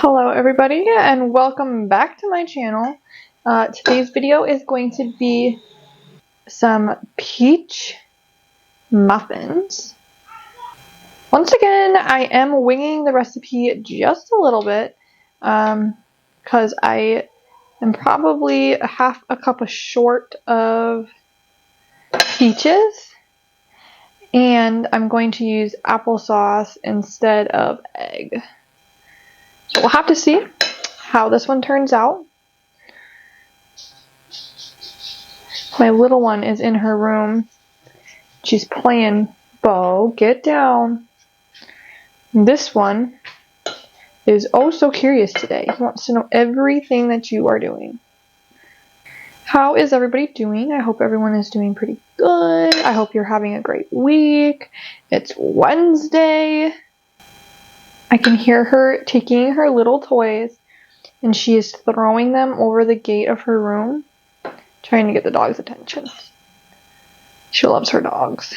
Hello everybody and welcome back to my channel. Today's video is going to be some peach muffins. Once again, I am winging the recipe just a little bit because I am probably half a cup short of peaches, and I'm going to use applesauce instead of egg. So we'll have to see how this one turns out. My little one is in her room. She's playing. Bo, get down. This one is oh so curious today. He wants to know everything that you are doing. How is everybody doing? I hope everyone is doing pretty good. I hope you're having a great week. It's Wednesday. I can hear her taking her little toys, and she is throwing them over the gate of her room, trying to get the dog's attention. She loves her dogs.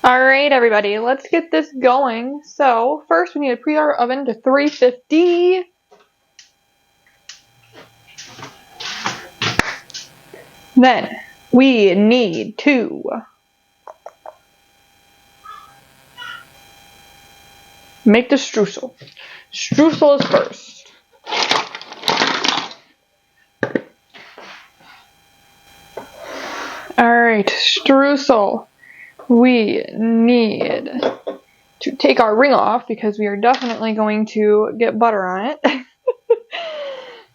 Alright everybody, let's get this going. So, first we need to preheat our oven to 350. Then, we need to make the streusel. Streusel is first. Alright, streusel. We need to take our ring off because we are definitely going to get butter on it.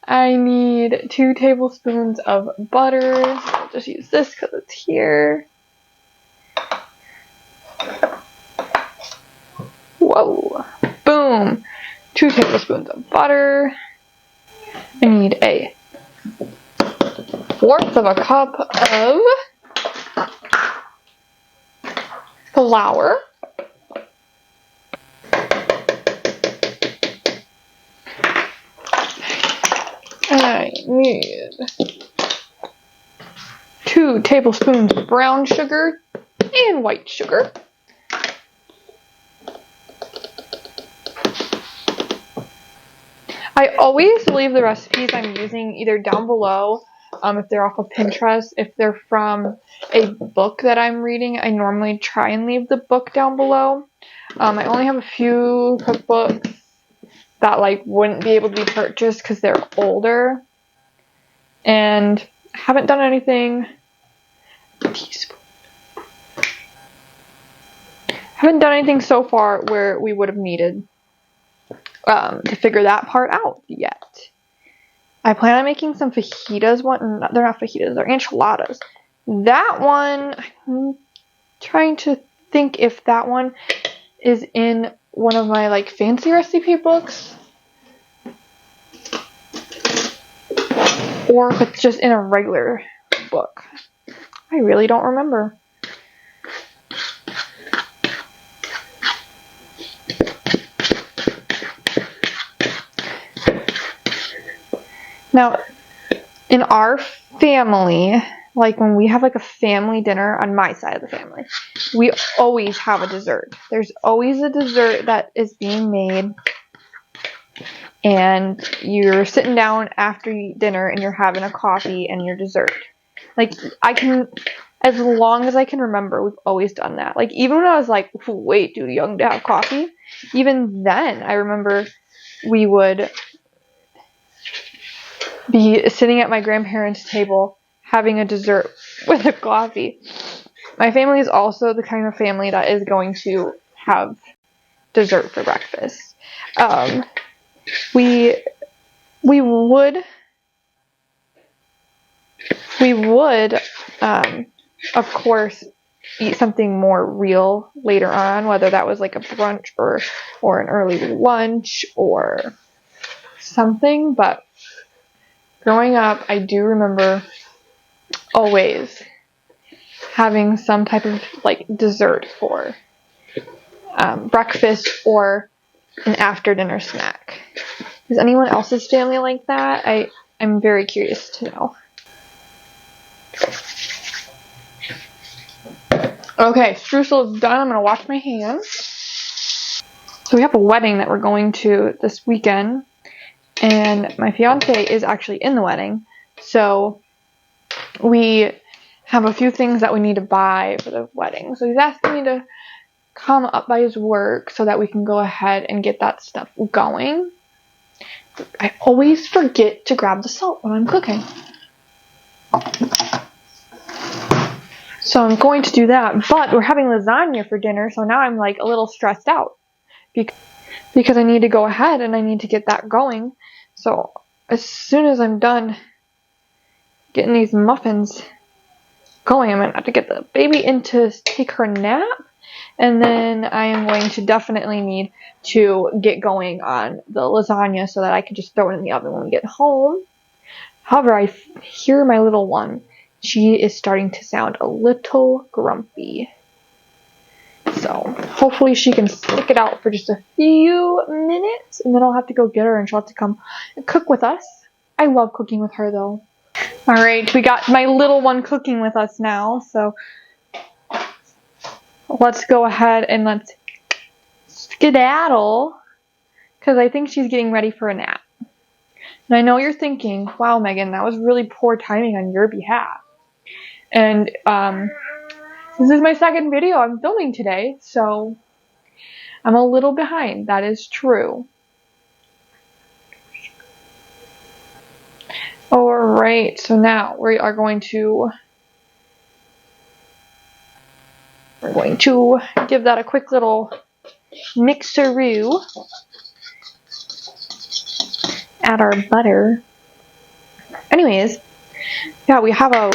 I need 2 tablespoons of butter. I'll just use this because it's here. Whoa. Boom. 2 tablespoons of butter. I need a 1/4 of a cup of flour. I need 2 tablespoons of brown sugar and white sugar. I always leave the recipes I'm using either down below, if they're off of Pinterest. If they're from a book that I'm reading, I normally try and leave the book down below. I only have a few cookbooks that wouldn't be able to be purchased because they're older, and I haven't done anything. Haven't done anything so far where we would have needed to figure that part out yet. I plan on making some fajitas. They're not fajitas, they're enchiladas. That one, I'm trying to think if that one is in one of my fancy recipe books, or if it's just in a regular book. I really don't remember. Now, in our family, when we have a family dinner on my side of the family, we always have a dessert. There's always a dessert that is being made, and you're sitting down after dinner and you're having a coffee and your dessert. As long as I can remember, we've always done that. Even when I was way too young to have coffee, even then I remember we would be sitting at my grandparents' table having a dessert with a coffee. My family is also the kind of family that is going to have dessert for breakfast. We would of course eat something more real later on, whether that was a brunch or an early lunch or something, but growing up, I do remember always having some type of dessert for breakfast or an after dinner snack. Is anyone else's family like that? I'm very curious to know. Okay, streusel is done. I'm going to wash my hands. So we have a wedding that we're going to this weekend, and my fiance is actually in the wedding. So we have a few things that we need to buy for the wedding. So he's asking me to come up by his work so that we can go ahead and get that stuff going. I always forget to grab the salt when I'm cooking. So I'm going to do that, but we're having lasagna for dinner, so now I'm like a little stressed out because I need to go ahead and I need to get that going. So as soon as I'm done getting these muffins going, I'm going to have to get the baby in to take her nap, and then I am going to definitely need to get going on the lasagna so that I can just throw it in the oven when we get home. However, I hear my little one. She is starting to sound a little grumpy. So hopefully she can stick it out for just a few minutes, and then I'll have to go get her and she'll have to come and cook with us. I love cooking with her though. Alright, we got my little one cooking with us now, so let's go ahead and let's skedaddle, because I think she's getting ready for a nap. And I know you're thinking, wow, Megan, that was really poor timing on your behalf. And this is my second video I'm filming today, so I'm a little behind. That is true. Alright, so now we are going to give that a quick little mixeroo. Add our butter. Anyways, yeah, we have a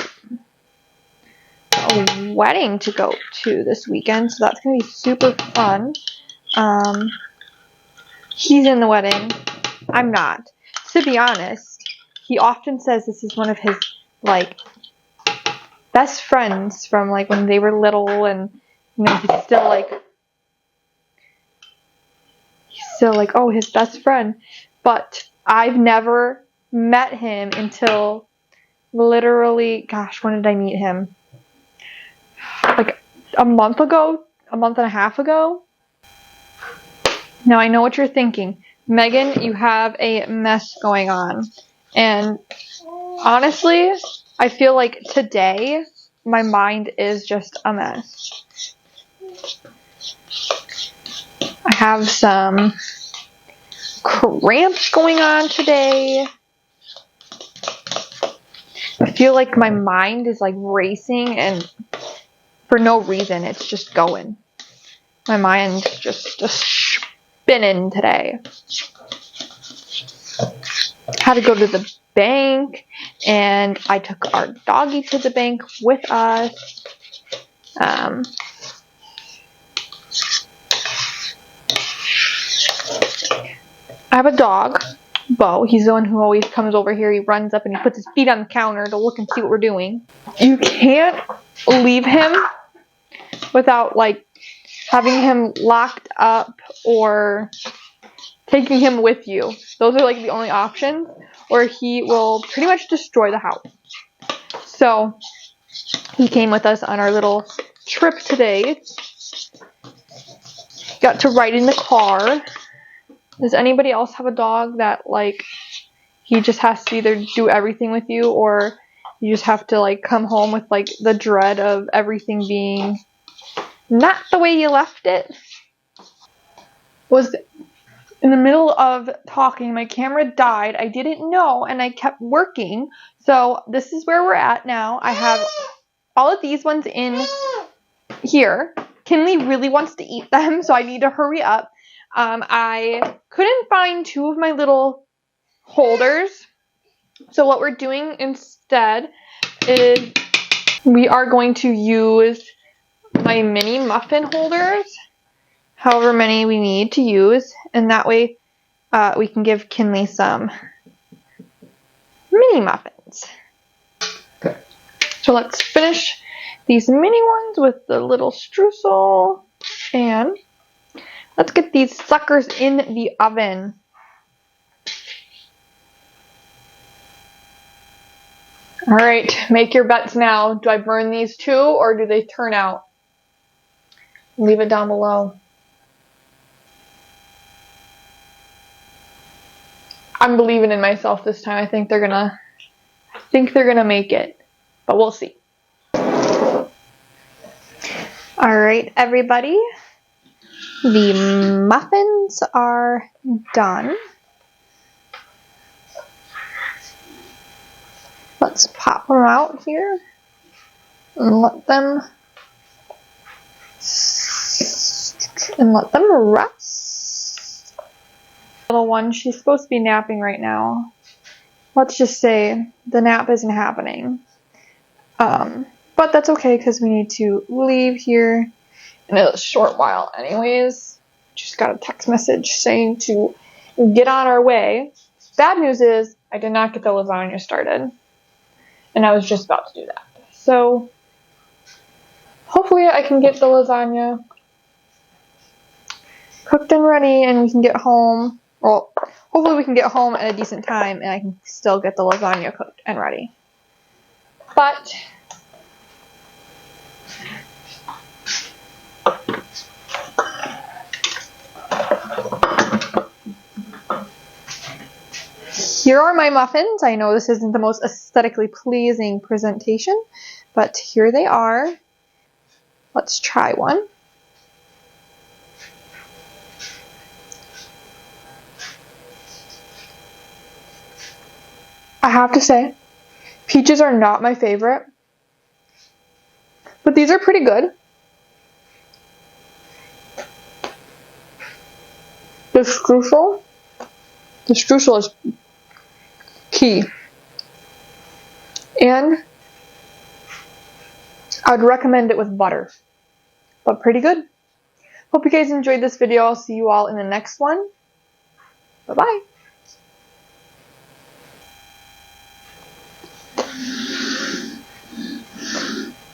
wedding to go to this weekend, so that's gonna be super fun. He's in the wedding. I'm not. To be honest, he often says this is one of his like best friends from like when they were little, and you know he's still like oh, his best friend. But I've never met him until literally, gosh, when did I meet him? Like a month ago, a month and a half ago. Now I know what you're thinking. Megan, you have a mess going on. And honestly, I feel like today my mind is just a mess. I have some cramps going on today. I feel like my mind is like racing, and for no reason, it's just going. My mind's just spinning today. Had to go to the bank, and I took our doggy to the bank with us. I have a dog, Bo. He's the one who always comes over here. He runs up and he puts his feet on the counter to look and see what we're doing. You can't leave him without like having him locked up or taking him with you. Those are like the only options, or he will pretty much destroy the house. So he came with us on our little trip today. Got to ride in the car. Does anybody else have a dog that like he just has to either do everything with you, or you just have to like come home with like the dread of everything being not the way you left it? Was in the middle of talking, my camera died. I didn't know, and I kept working. So this is where we're at now. I have all of these ones in here. Kinley really wants to eat them, so I need to hurry up. I couldn't find two of my little holders. So what we're doing instead is we are going to use my mini muffin holders, however many we need to use, and that way we can give Kinley some mini muffins. Okay. So let's finish these mini ones with the little streusel, and let's get these suckers in the oven. Alright, make your bets now. Do I burn these two, or do they turn out? Leave it down below. I'm believing in myself this time. I think they're gonna make it, but we'll see. All right, everybody. The muffins are done. Let's pop them out here and let them rest. Little one, she's supposed to be napping right now. Let's just say the nap isn't happening. But that's okay because we need to leave here in a short while anyways. Just got a text message saying to get on our way. Bad news is I did not get the lasagna started. And I was just about to do that. So hopefully I can get the lasagna cooked and ready and we can get home. Well, hopefully we can get home at a decent time and I can still get the lasagna cooked and ready. But here are my muffins. I know this isn't the most aesthetically pleasing presentation, but here they are. Let's try one. I have to say, peaches are not my favorite, but these are pretty good. The streusel is key. And I would recommend it with butter, but pretty good. Hope you guys enjoyed this video. I'll see you all in the next one. Bye-bye.